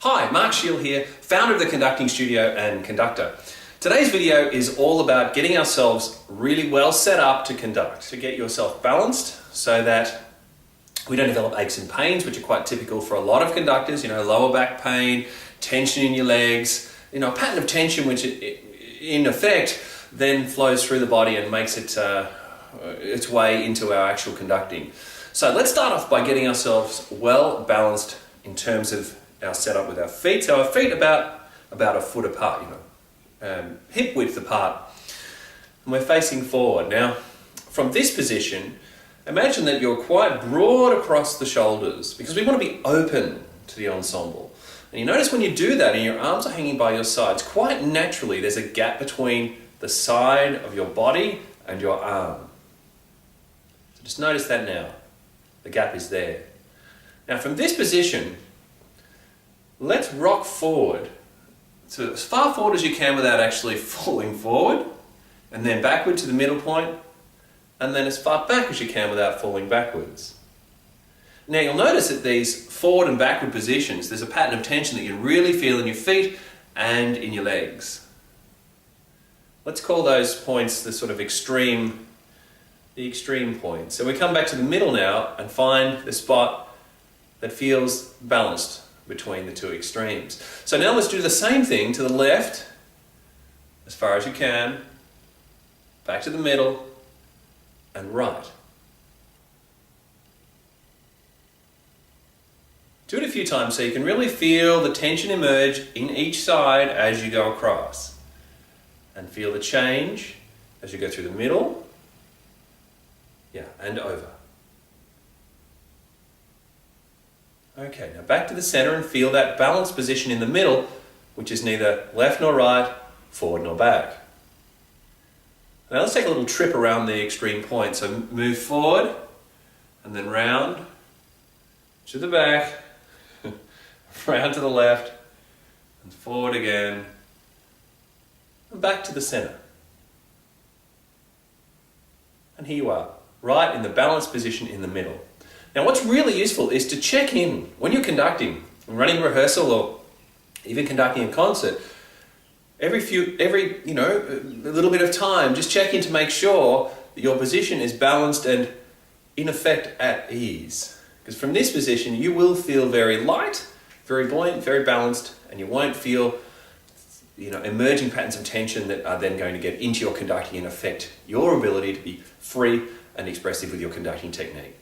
Hi, Mark Shiell here, founder of the Conducting Studio and conductor. Today's video is all about getting ourselves really well set up to conduct, to get yourself balanced so that we don't develop aches and pains, which are quite typical for a lot of conductors, lower back pain, tension in your legs, a pattern of tension which in effect then flows through the body and makes it its way into our actual conducting. So let's start off by getting ourselves well balanced in terms of our setup with our feet. So our feet about a foot apart, hip width apart, and we're facing forward. Now, from this position, imagine that you're quite broad across the shoulders because we want to be open to the ensemble. And you notice when you do that and your arms are hanging by your sides, quite naturally there's a gap between the side of your body and your arm. So just notice that now. The gap is there. Now from this position, let's rock forward, so as far forward as you can without actually falling forward, and then backward to the middle point, and then as far back as you can without falling backwards. Now you'll notice that these forward and backward positions, there's a pattern of tension that you really feel in your feet and in your legs. Let's call those points the sort of extreme points. So we come back to the middle now and find the spot that feels balanced between the two extremes. So now let's do the same thing to the left, as far as you can, back to the middle, and right. Do it a few times so you can really feel the tension emerge in each side as you go across. And feel the change as you go through the middle, and over. Okay, now back to the center and feel that balanced position in the middle, which is neither left nor right, forward nor back. Now let's take a little trip around the extreme point. So move forward and then round to the back, round to the left, and forward again, and back to the center. And here you are, right in the balanced position in the middle. Now what's really useful is to check in when you're conducting, running rehearsal or even conducting a concert. Every little bit of time, just check in to make sure that your position is balanced and in effect at ease. Because from this position you will feel very light, very buoyant, very balanced, and you won't feel emerging patterns of tension that are then going to get into your conducting and affect your ability to be free and expressive with your conducting technique.